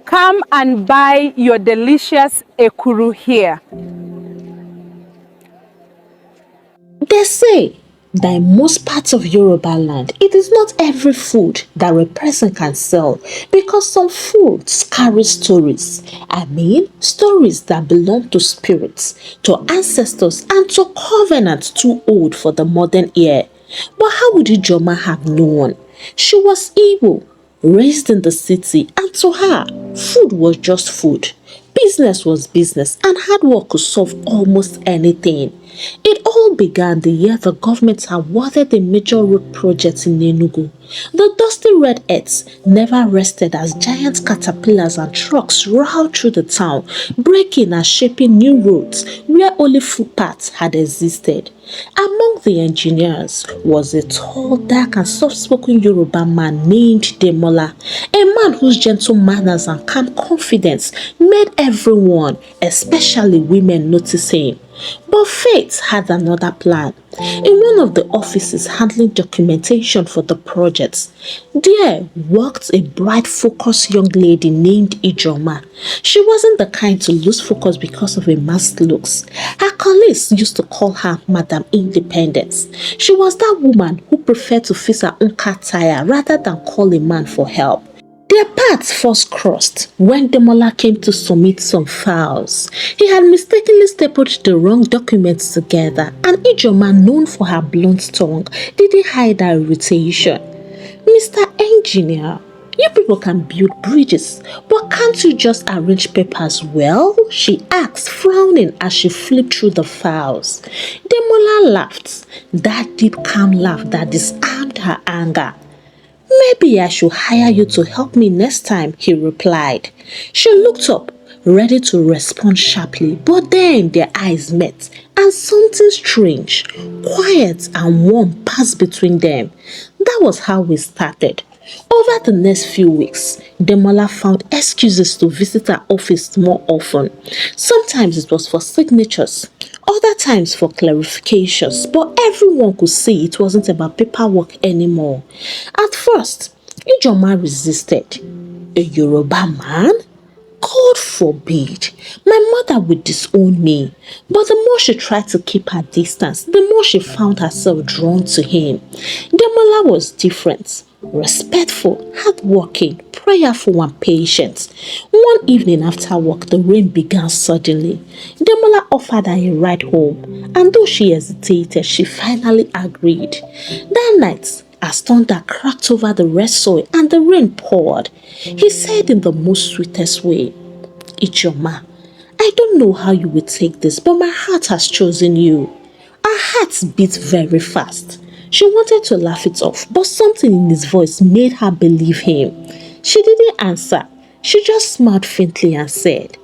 Come and buy your delicious ekuru here. They say that in most parts of Yoruba land, it is not every food that a person can sell because some foods carry stories. I mean, stories that belong to spirits, to ancestors, and to covenants too old for the modern ear. But how would Ijoma have known? She was Igbo, raised in the city, and to her, food was just food. Business was business, and hard work could solve almost anything. It all began the year the government awarded a major road project in Enugu. The dusty red earth never rested as giant caterpillars and trucks roared through the town, breaking and shaping new roads where only footpaths had existed. Among the engineers was a tall, dark and soft-spoken Yoruba man named Demola, a man whose gentle manners and calm confidence made everyone, especially women, notice him. But fate had another plan. In one of the offices handling documentation for the project, there worked a bright, focused young lady named Ijoma. She wasn't the kind to lose focus because of her masked looks. Her colleagues used to call her Madam Independence. She was that woman who preferred to fix her own car tire rather than call a man for help. Their paths first crossed when Demola came to submit some files. He had mistakenly stapled the wrong documents together, and Ijoma, known for her blunt tongue, didn't hide her irritation. "Mr. Engineer, you people can build bridges, but can't you just arrange papers well?" she asked, frowning as she flipped through the files. Demola laughed, that deep, calm laugh that disarmed her anger. "Maybe I should hire you to help me next time," he replied. She looked up, ready to respond sharply, but then their eyes met, and something strange, quiet and warm passed between them. That was how we started. Over the next few weeks, Demola found excuses to visit her office more often. Sometimes it was for signatures, other times for clarifications, but everyone could see it wasn't about paperwork anymore. At first, Ijoma resisted. A Yoruba man? God forbid. My mother would disown me. But the more she tried to keep her distance, the more she found herself drawn to him. Demola was different. Respectful, hardworking, prayerful and patient. One evening after work, the rain began suddenly. Demola offered her a ride home, and though she hesitated, she finally agreed. That night, as thunder cracked over the red soil and the rain poured, he said in the most sweetest way, "Ijoma, I don't know how you will take this, but my heart has chosen you." Her heart beat very fast. She wanted to laugh it off, but something in his voice made her believe him. She didn't answer. She just smiled faintly and said,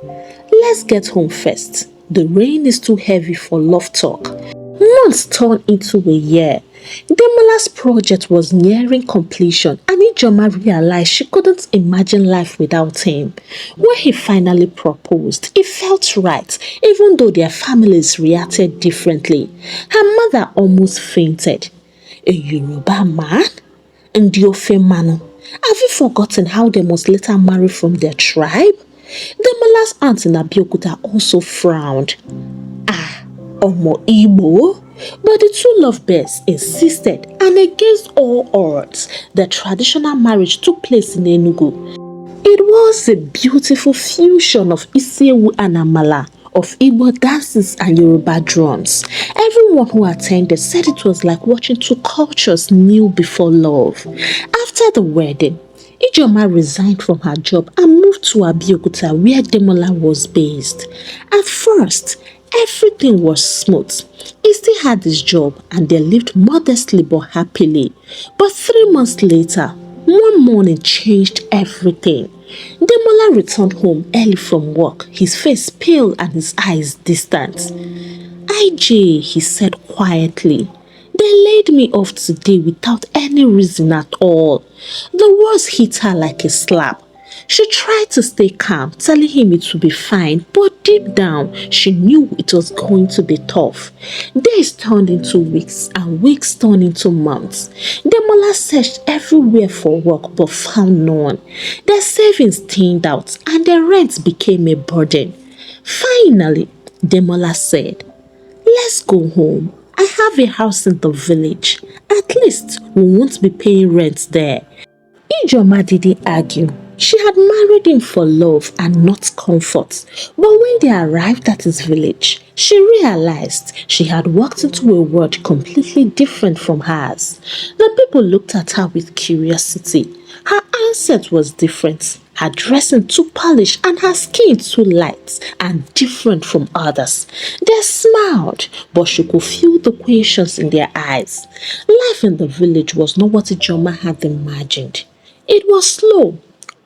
"Let's get home first. The rain is too heavy for love talk." Months turned into a year. Demola's project was nearing completion, and Ijoma realized she couldn't imagine life without him. When he finally proposed, it felt right, even though their families reacted differently. Her mother almost fainted. "A Yoruba man? Ndiofe Manu? Have you forgotten how they must later marry from their tribe?" Demola's aunt in Abeokuta also frowned. "Ah, Omo Igbo?" But the two lovebirds insisted, and against all odds, the traditional marriage took place in Enugu. It was a beautiful fusion of Isewu and Amala, of Igbo dances and Yoruba drums. Everyone who attended said it was like watching two cultures kneel before love. After the wedding, Ijoma resigned from her job and moved to Abeokuta, where Demola was based. At first, everything was smooth. He still had his job and they lived modestly but happily. But 3 months later, one morning changed everything. Demola returned home early from work, his face pale and his eyes distant. "IJ," he said quietly, "they laid me off today without any reason at all." The words hit her like a slap. She tried to stay calm, telling him it would be fine, but deep down, she knew it was going to be tough. Days turned into weeks, and weeks turned into months. Demola searched everywhere for work but found none. Their savings thinned out, and their rent became a burden. Finally, Demola said, "Let's go home. I have a house in the village. At least we won't be paying rent there." Ijeoma didn't argue. She had married him for love and not comfort. But when they arrived at his village, she realized she had walked into a world completely different from hers. The people looked at her with curiosity. Her mindset was different. Her dressing too polished and her skin too light and different from others. They smiled, but she could feel the questions in their eyes. Life in the village was not what Ijeoma had imagined. It was slow,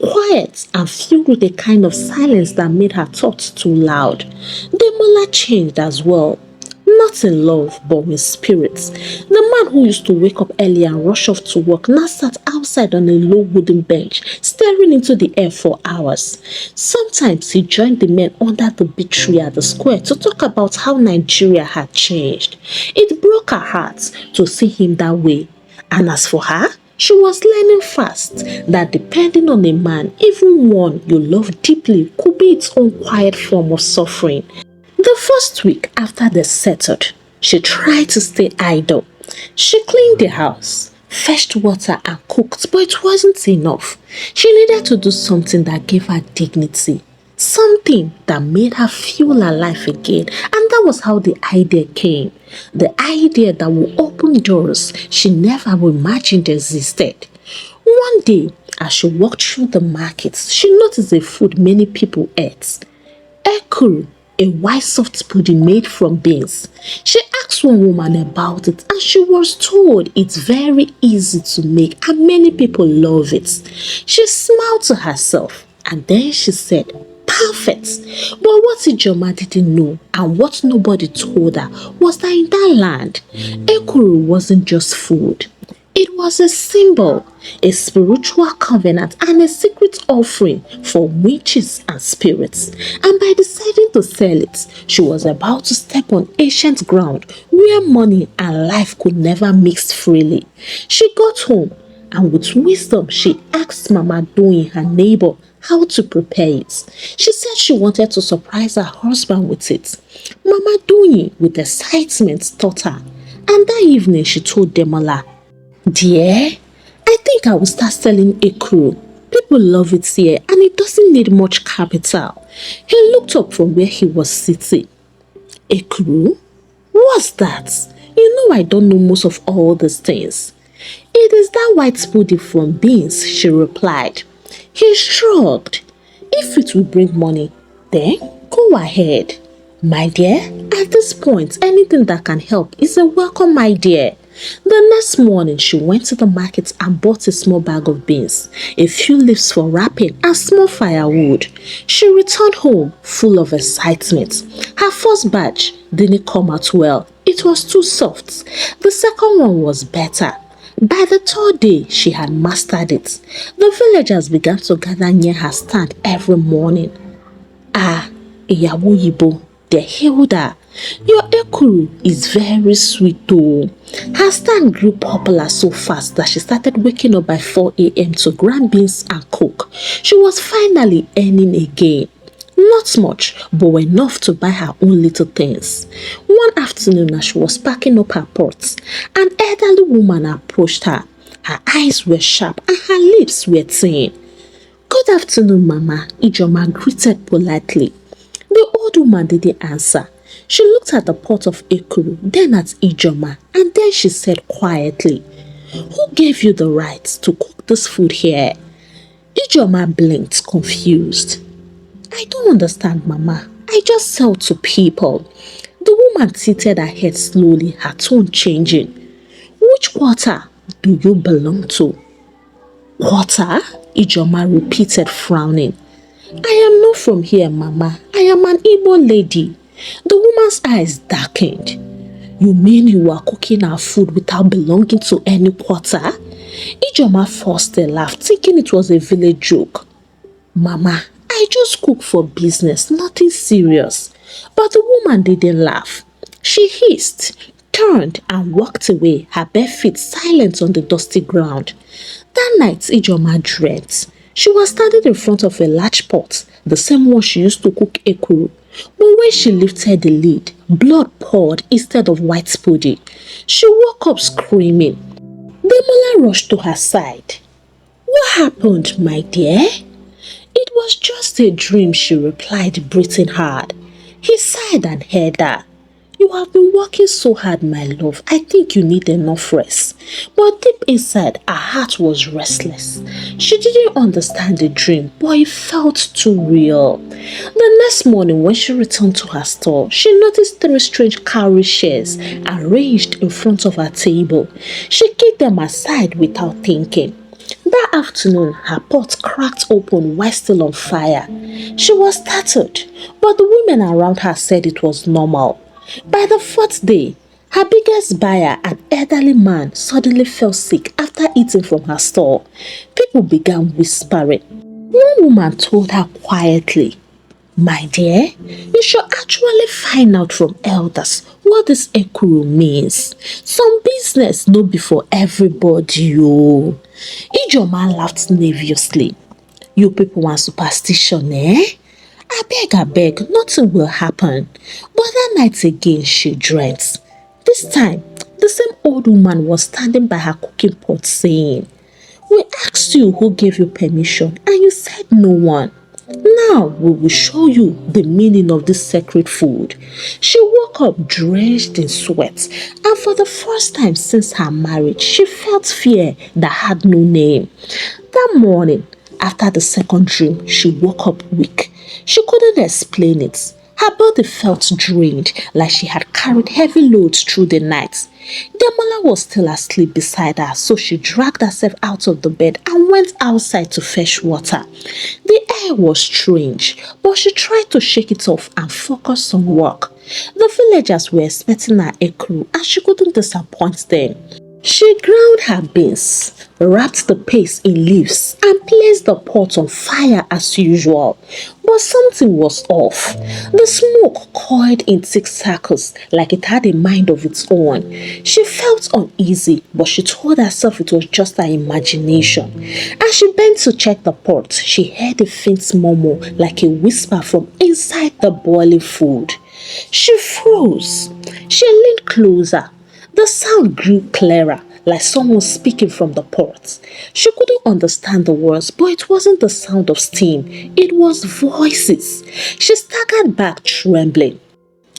quiet, and filled with a kind of silence that made her thoughts too loud. Demola changed as well. Not in love, but in spirit. The man who used to wake up early and rush off to work now sat outside on a low wooden bench, staring into the air for hours. Sometimes he joined the men under the big tree at the square to talk about how Nigeria had changed. It broke her heart to see him that way. And as for her, she was learning fast that depending on a man, even one you love deeply, could be its own quiet form of suffering. The first week after they settled, she tried to stay idle. She cleaned the house, fetched water and cooked, but it wasn't enough. She needed to do something that gave her dignity, something that made her feel alive again, and that was how the idea came. The idea that would open doors she never imagined existed. One day, as she walked through the markets, she noticed a food many people ate. Ekuru, a white soft pudding made from beans. She asked one woman about it and she was told it's very easy to make and many people love it. She smiled to herself and then she said, "Perfect." But what Ijeoma didn't know and what nobody told her was that in that land, Ekuru wasn't just food. It was a symbol, a spiritual covenant, and a secret offering for witches and spirits. And by deciding to sell it, she was about to step on ancient ground where money and life could never mix freely. She got home and with wisdom she asked Mama Doyin, her neighbor, how to prepare it. She said she wanted to surprise her husband with it. Mama Doyin, with excitement, taught her. And that evening she told Demola, "Dear, I think I will start selling ekuru. People love it here and it doesn't need much capital." He looked up from where he was sitting. "Ekuru? What's that? You know I don't know most of all these things." "It is that white pudding from beans," she replied. He shrugged. "If it will bring money, then go ahead. My dear, at this point, anything that can help is a welcome idea." The next morning, she went to the market and bought a small bag of beans, a few leaves for wrapping, and small firewood. She returned home full of excitement. Her first batch didn't come out well. It was too soft. The second one was better. By the third day, she had mastered it. The villagers began to gather near her stand every morning. "Ah, Ìyàwó Yibo," they hailed her. "Your ekuru is very sweet though." Her stand grew popular so fast that she started waking up by 4 a.m. to grind beans and cook. She was finally earning again. Not much, but enough to buy her own little things. One afternoon as she was packing up her pots, an elderly woman approached her. Her eyes were sharp and her lips were thin. "Good afternoon, Mama," Ijeoma greeted politely. The old woman didn't answer. She looked at the pot of ekuru, then at Ijeoma, and then she said quietly, "Who gave you the right to cook this food here?" Ijeoma blinked, confused. "I don't understand, Mama. I just sell to people." The woman tilted her head slowly, her tone changing. "Which quarter do you belong to?" "Quarter?" Ijeoma repeated, frowning. "I am not from here, Mama. I am an Igbo lady." The woman's eyes darkened. "You mean you are cooking our food without belonging to any quarter?" Ijeoma forced a laugh, thinking it was a village joke. Mama, I just cook for business, nothing serious. But the woman didn't laugh. She hissed, turned, and walked away, her bare feet silent on the dusty ground. That night, Ijoma dreamt. She was standing in front of a large pot, the same one she used to cook ekuru. But when she lifted the lid, blood poured instead of white pudding. She woke up screaming. Demola rushed to her side. What happened, my dear? It was just a dream, she replied, breathing hard. He sighed and heard her. You have been working so hard, my love. I think you need enough rest. But deep inside, her heart was restless. She didn't understand the dream, but it felt too real. The next morning, when she returned to her store, she noticed three strange cowrie shells arranged in front of her table. She kicked them aside without thinking. That afternoon, her pot cracked open while still on fire. She was startled, but the women around her said it was normal. By the fourth day, her biggest buyer, an elderly man, suddenly fell sick after eating from her store. People began whispering. One woman told her quietly, my dear, you should actually find out from elders what this ekuru means. Some business no be for everybody. Oh. Ijoma laughed nervously. You people want superstition, eh? I beg, nothing will happen. But that night again she dreamt. This time, the same old woman was standing by her cooking pot saying, we asked you who gave you permission and you said no one. Now we will show you the meaning of this sacred food. She woke up drenched in sweat, and for the first time since her marriage, she felt fear that had no name. That morning, after the second dream, she woke up weak. She couldn't explain it. Her body felt drained, like she had carried heavy loads through the night. Demola was still asleep beside her, so she dragged herself out of the bed and went outside to fetch water. The air was strange, but she tried to shake it off and focus on work. The villagers were expecting her ekuru and she couldn't disappoint them. She ground her beans, wrapped the paste in leaves, and placed the pot on fire as usual. But something was off. The smoke coiled in thick circles like it had a mind of its own. She felt uneasy, but she told herself it was just her imagination. As she bent to check the pot, she heard a faint murmur like a whisper from inside the boiling food. She froze. She leaned closer. The sound grew clearer, like someone speaking from the pot. She couldn't understand the words, but it wasn't the sound of steam. It was voices. She staggered back, trembling.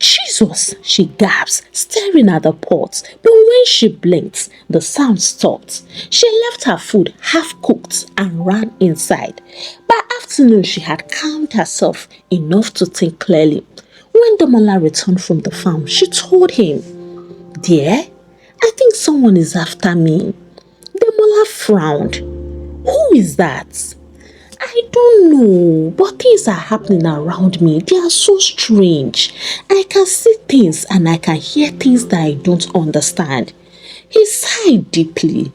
Jesus, she gasped, staring at the pot. But when she blinked, the sound stopped. She left her food half-cooked and ran inside. By afternoon, she had calmed herself enough to think clearly. When Damola returned from the farm, she told him, Dear, I think someone is after me. Demola frowned. Who is that? I don't know, but things are happening around me. They are so strange. I can see things and I can hear things that I don't understand. He sighed deeply.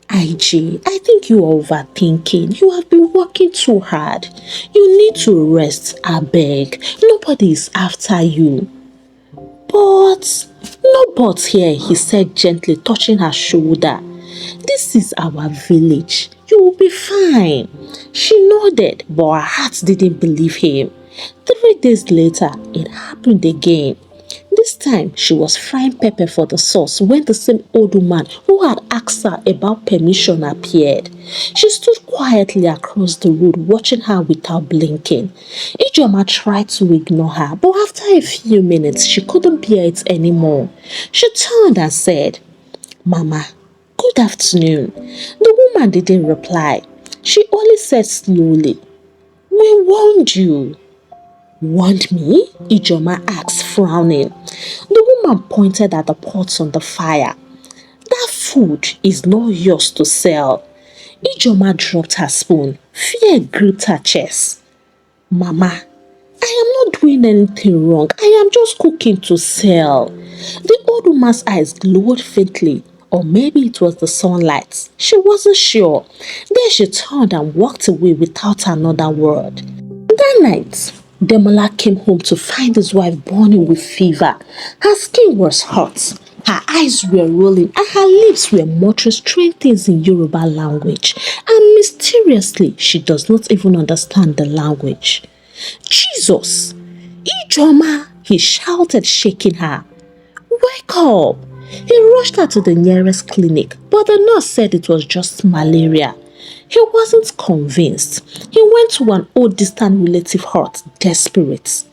IJ, I think you are overthinking. You have been working too hard. You need to rest, I beg. Nobody is after you. But, no buts here, he said gently, touching her shoulder. This is our village. You will be fine. She nodded, but her heart didn't believe him. 3 days later, it happened again. This time, she was frying pepper for the sauce when the same old woman who had asked her about permission appeared. She stood quietly across the road watching her without blinking. Ijoma tried to ignore her, but after a few minutes, she couldn't bear it anymore. She turned and said, Mama, good afternoon. The woman didn't reply. She only said slowly, We warned you. Warned me? Ijoma asked, frowning. The woman pointed at the pots on the fire. That food is not yours to sell. Ijoma dropped her spoon. Fear gripped her chest. Mama, I am not doing anything wrong. I am just cooking to sell. The old woman's eyes glowed faintly. Or maybe it was the sunlight. She wasn't sure. Then she turned and walked away without another word. That night, Demola came home to find his wife burning with fever. Her skin was hot, her eyes were rolling, and her lips were muttering strange things in Yoruba language. And mysteriously, she does not even understand the language. Jesus! Ijoma! He shouted, shaking her. Wake up! He rushed her to the nearest clinic, but the nurse said it was just malaria. He wasn't convinced. He went to an old distant relative hut, desperate.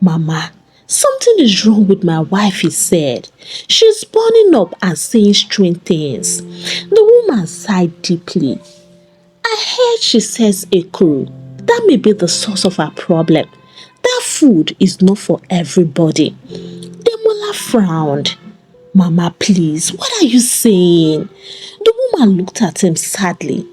Mama, something is wrong with my wife, he said. She's burning up and saying strange things. The woman sighed deeply. I heard she says ekuru. That may be the source of her problem. That food is not for everybody. Demola frowned. Mama, please, what are you saying? The woman looked at him sadly.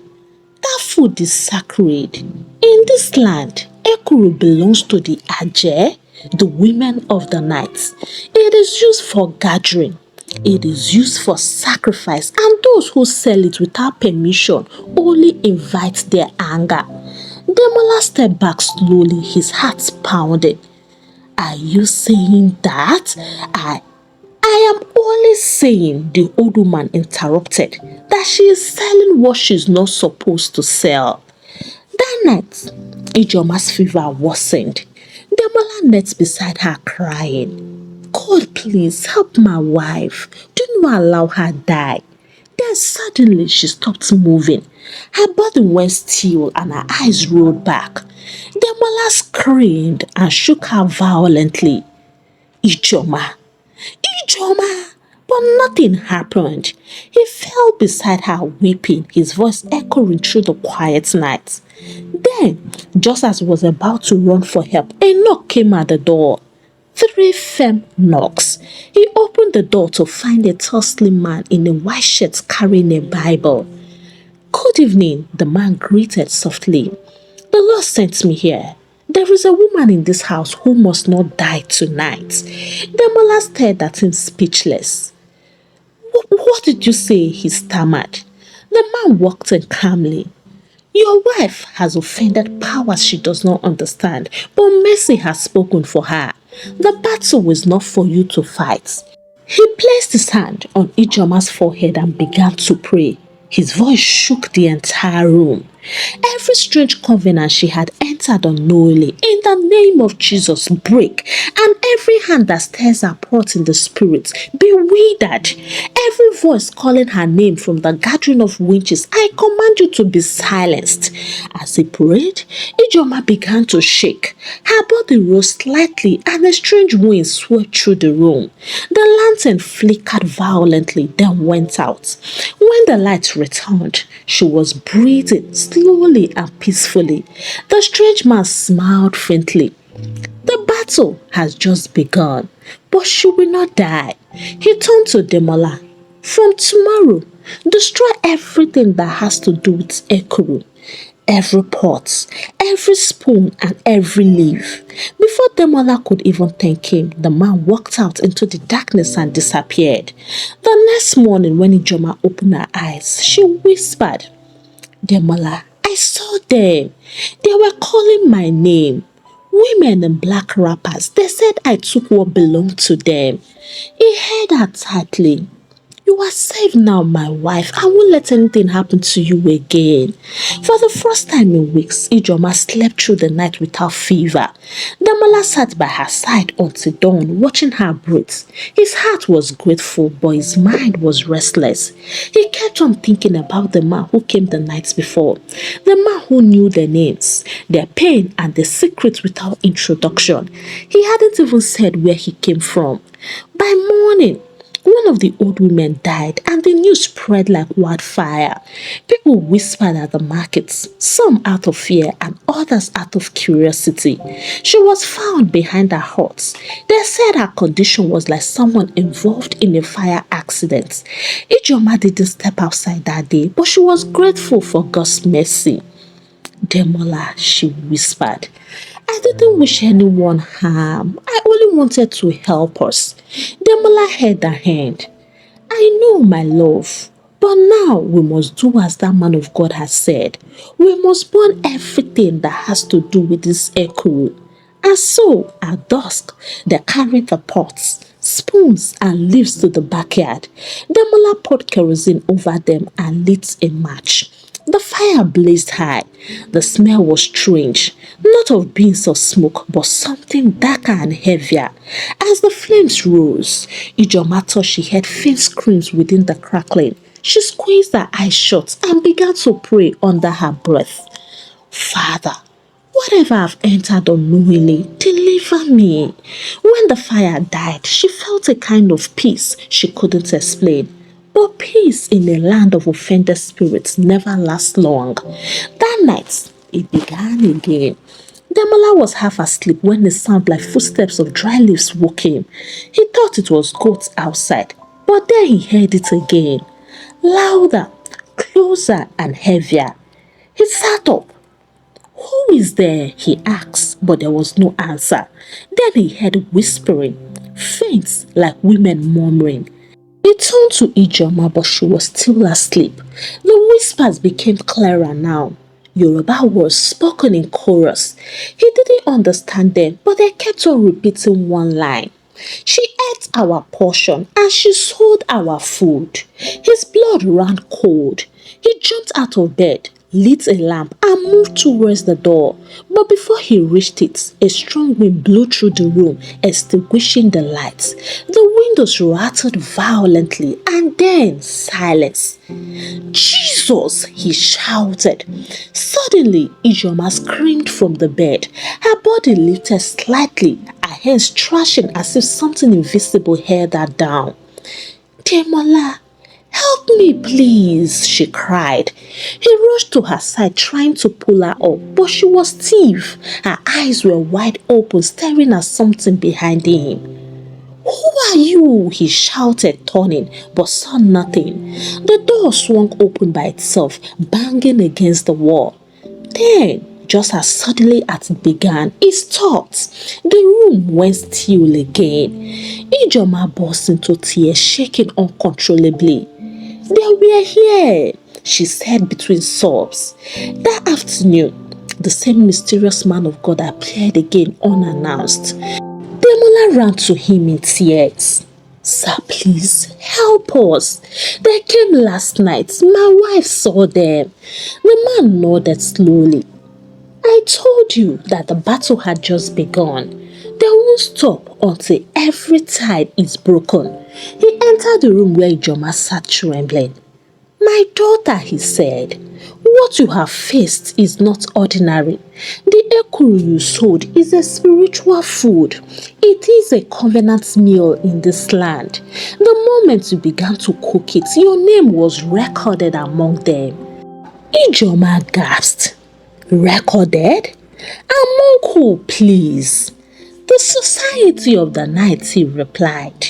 That food is sacred. In this land, ekuru belongs to the Aje, the women of the night. It is used for gathering. It is used for sacrifice, and those who sell it without permission only invite their anger. Demola stepped back slowly, his heart pounding. Are you saying that? I am only saying, the old woman interrupted, that she is selling what she's not supposed to sell. That night, Ijoma's fever worsened. Demola knelt beside her crying. God, please help my wife. Do not allow her die. Then suddenly she stopped moving. Her body went still and her eyes rolled back. Demola screamed and shook her violently. Ijoma! Ijoma! But nothing happened. He fell beside her weeping, his voice echoing through the quiet night. Then, just as he was about to run for help, a knock came at the door. 3 firm knocks. He opened the door to find a tall slim man in a white shirt carrying a Bible. Good evening, the man greeted softly. The Lord sent me here. There is a woman in this house who must not die tonight. Demola stared at him speechless. What did you say? He stammered. The man walked in calmly. Your wife has offended powers she does not understand, but mercy has spoken for her. The battle is not for you to fight. He placed his hand on Ijoma's forehead and began to pray. His voice shook the entire room. Every strange covenant she had entered unknowingly, in the name of Jesus, break, and every hand that stirs her pot in the spirit be withered. Every voice calling her name from the gathering of witches, I command you to be silenced. As he prayed, Ijoma began to shake. Her body rose slightly and a strange wind swept through the room. The lantern flickered violently, then went out. When the light returned, she was breathing slowly and peacefully. The strange man smiled faintly. The battle has just begun, but she will not die. He turned to Demola. From tomorrow, destroy everything that has to do with Ekuru. Every pot, every spoon, and every leaf. Before Demola could even thank him, the man walked out into the darkness and disappeared. The next morning, when Ijoma opened her eyes, she whispered, Demola, I saw them. They were calling my name. Women in black wrappers. They said I took what belonged to them. He held her tightly. You are safe now, my wife. I won't let anything happen to you again. For the first time in weeks, Ijoma slept through the night without fever. Demola sat by her side until dawn, watching her breathe. His heart was grateful, but his mind was restless. He kept on thinking about the man who came the night before. The man who knew their names, their pain, and their secrets without introduction. He hadn't even said where he came from. By morning, one of the old women died and the news spread like wildfire. People whispered at the markets, some out of fear and others out of curiosity. She was found behind her hut. They said her condition was like someone involved in a fire accident. Ijoma didn't step outside that day, but she was grateful for God's mercy. Demola, she whispered. I didn't wish anyone harm. I only wanted to help us. Demola held her hand. I know, my love. But now we must do as that man of God has said. We must burn everything that has to do with this ekuru. And so, at dusk, they carried the pots, spoons, and leaves to the backyard. Demola poured kerosene over them and lit a match. The fire blazed high. The smell was strange, not of beans or smoke, but something darker and heavier. As the flames rose, Ijoma thought she heard faint screams within the crackling. She squeezed her eyes shut and began to pray under her breath. Father, whatever I've entered unknowingly, deliver me. When the fire died, she felt a kind of peace she couldn't explain. But peace in a land of offended spirits never lasts long. That night, it began again. Demola was half asleep when a sound like footsteps of dry leaves woke him. He thought it was goats outside, but then he heard it again. Louder, closer, and heavier. He sat up. Who is there? He asked, but there was no answer. Then he heard whispering, faint like women murmuring. He turned to Ijoma, but she was still asleep. The whispers became clearer now. Yoruba words spoken in chorus. He didn't understand them, but they kept on repeating one line. She ate our portion and she sold our food. His blood ran cold. He jumped out of bed, lit a lamp and moved towards the door. But before he reached it, a strong wind blew through the room, extinguishing the lights. The windows rattled violently and then silence. Jesus! He shouted. Suddenly, Ijoma screamed from the bed. Her body lifted slightly, her hands thrashing as if something invisible held her down. Demola, help me please, she cried. He rushed to her side trying to pull her up, but she was stiff. Her eyes were wide open, staring at something behind him. Who are you? He shouted, turning, but saw nothing. The door swung open by itself, banging against the wall. Then, just as suddenly as it began, it stopped. The room went still again. Ijoma burst into tears, shaking uncontrollably. They were here, she said between sobs. That afternoon, the same mysterious man of God appeared again unannounced. Demola ran to him in tears. Sir, please help us. They came last night. My wife saw them. The man nodded slowly. I told you that the battle had just begun. They won't stop until every tide is broken. He entered the room where Ijoma sat trembling. My daughter, he said, what you have faced is not ordinary. The ekuru you sold is a spiritual food. It is a covenant meal in this land. The moment you began to cook it, your name was recorded among them. Ijoma gasped. Recorded? Among who, please? The society of the night, he replied.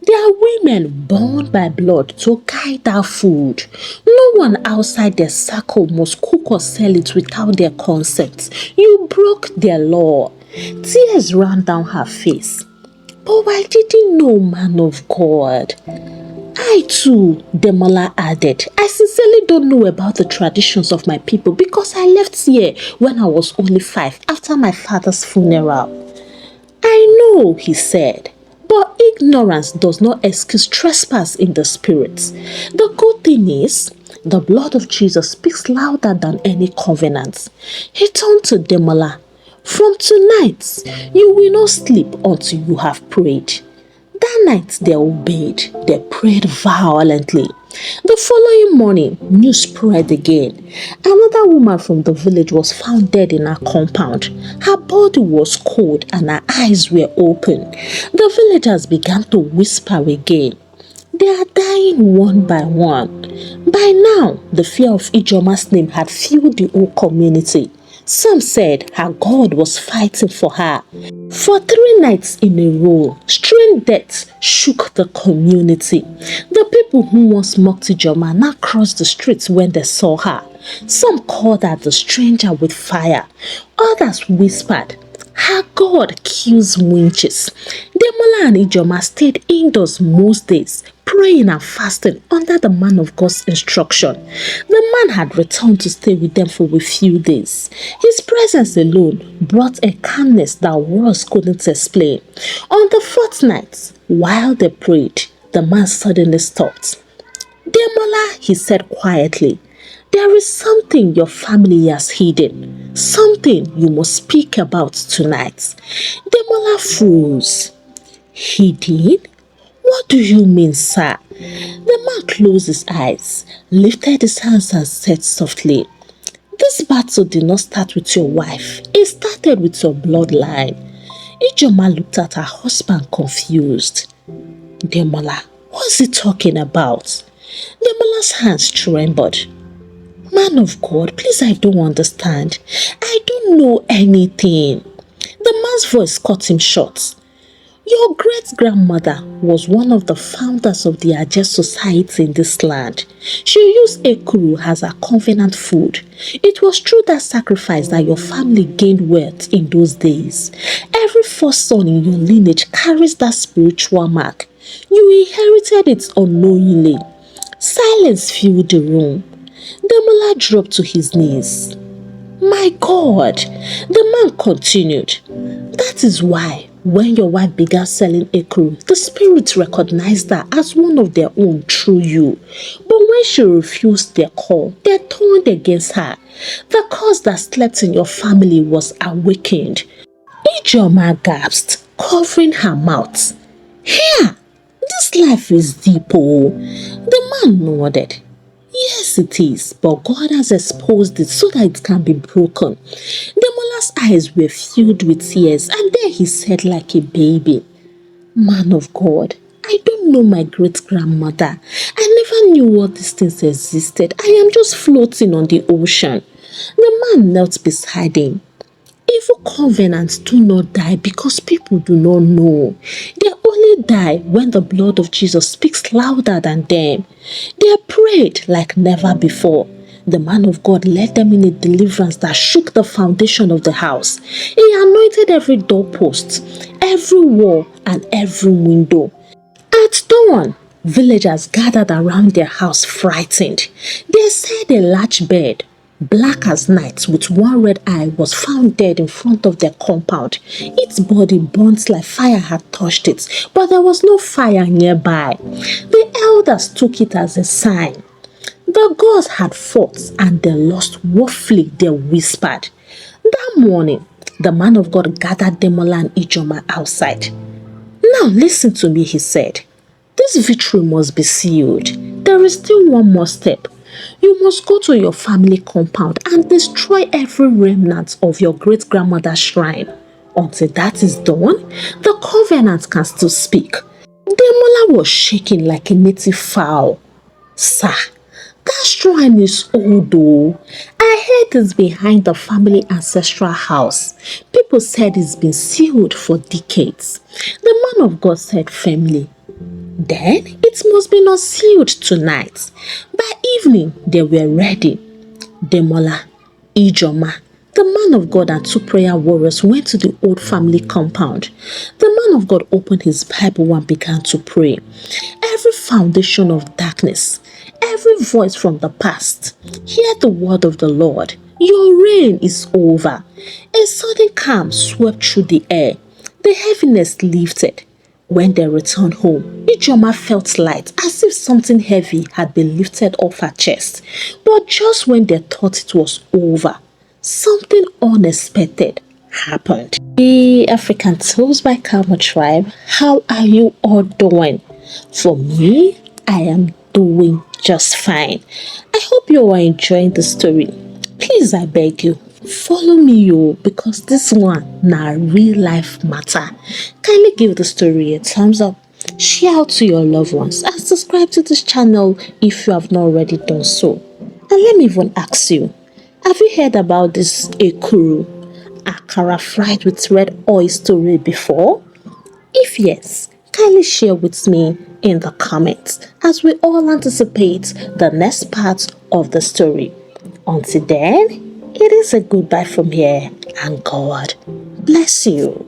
They are women born by blood to guide our food. No one outside their circle must cook or sell it without their consent. You broke their law. Tears ran down her face. But I didn't know, man of God. I too, Demola added, I sincerely don't know about the traditions of my people because I left here when I was only 5 after my father's funeral. I know, he said, but ignorance does not excuse trespass in the spirit. The good thing is, the blood of Jesus speaks louder than any covenant. He turned to Demola. From tonight, you will not sleep until you have prayed. That night they obeyed. They prayed violently. The following morning, news spread again. Another woman from the village was found dead in her compound. Her body was cold and her eyes were open. The villagers began to whisper again. They are dying one by one. By now, the fear of Ijoma's name had filled the whole community. Some said her God was fighting for her. For 3 nights in a row, strange deaths shook the community. The people who once mocked Ijoma now crossed the streets when they saw her. Some called her the stranger with fire. Others whispered, her God kills winches. Demola and Ijoma stayed indoors most days, praying and fasting under the man of God's instruction. The man had returned to stay with them for a few days. His presence alone brought a calmness that words couldn't explain. On the fourth night, while they prayed, the man suddenly stopped. "Demola," he said quietly, "there is something your family has hidden, something you must speak about tonight." Demola froze. "Hidden? What do you mean, sir?" The man closed his eyes, lifted his hands and said softly, "This battle did not start with your wife. It started with your bloodline." Ijoma looked at her husband confused. "Demola, what's he talking about?" Demola's hands trembled. "Man of God, please, I don't understand. I don't know anything." The man's voice cut him short. "Your great-grandmother was one of the founders of the Aje society in this land. She used ekuru as her covenant food. It was through that sacrifice that your family gained wealth in those days. Every first son in your lineage carries that spiritual mark. You inherited it unknowingly." Silence filled the room. Demola dropped to his knees. "My God," the man continued, "that is why when your wife began selling ekuru, the spirits recognized her as one of their own through you. But when she refused their call, they turned against her. The curse that slept in your family was awakened." Ijoma gasped, covering her mouth. "Here, this life is deep, oh." The man nodded. "Yes, it is, but God has exposed it so that it can be broken." Demola's eyes were filled with tears, and then he said like a baby, "Man of God, I don't know my great-grandmother. I never knew what these things existed. I am just floating on the ocean." The man knelt beside him. Evil covenants do not die because people do not know. They only die when the blood of Jesus speaks louder than them. They prayed like never before. The man of God led them in a deliverance that shook the foundation of the house. He anointed every doorpost, every wall, and every window. At dawn, villagers gathered around their house frightened. They said a large bird, black as night with one red eye, was found dead in front of their compound. Its body burnt like fire had touched it, but there was no fire nearby. The elders took it as a sign. The gods had fought and they lost woefully, they whispered. That morning, the man of God gathered Demola and Ijoma outside. "Now listen to me," he said. "This victory must be sealed. There is still one more step. You must go to your family compound and destroy every remnant of your great-grandmother's shrine. Until that is done, the covenant can still speak." Demola was shaking like a native fowl. "Sir, that shrine is old though. I heard it's behind the family ancestral house. People said it's been sealed for decades." The man of God said firmly, "Then it must be not sealed tonight." By evening, they were ready. Demola, Ijoma, the man of God and two prayer warriors went to the old family compound. The man of God opened his Bible and began to pray. Every foundation of darkness, every voice from the past, hear the word of the Lord. Your reign is over. A sudden calm swept through the air. The heaviness lifted. When they returned home, Ijoma felt light, as if something heavy had been lifted off her chest. But just when they thought it was over, something unexpected happened. Hey, African Tales by Kamma Tribe, how are you all doing? For me, I am doing just fine. I hope you are enjoying the story. Please, I beg you, follow me, because this one na real life matter. Kindly give the story a thumbs up, share out to your loved ones, and subscribe to this channel if you have not already done so. And let me even ask you, have you heard about this ekuru, akara fried with red oil story before? If yes, kindly share with me in the comments as we all anticipate the next part of the story. Until then, it is a goodbye from here, and God bless you.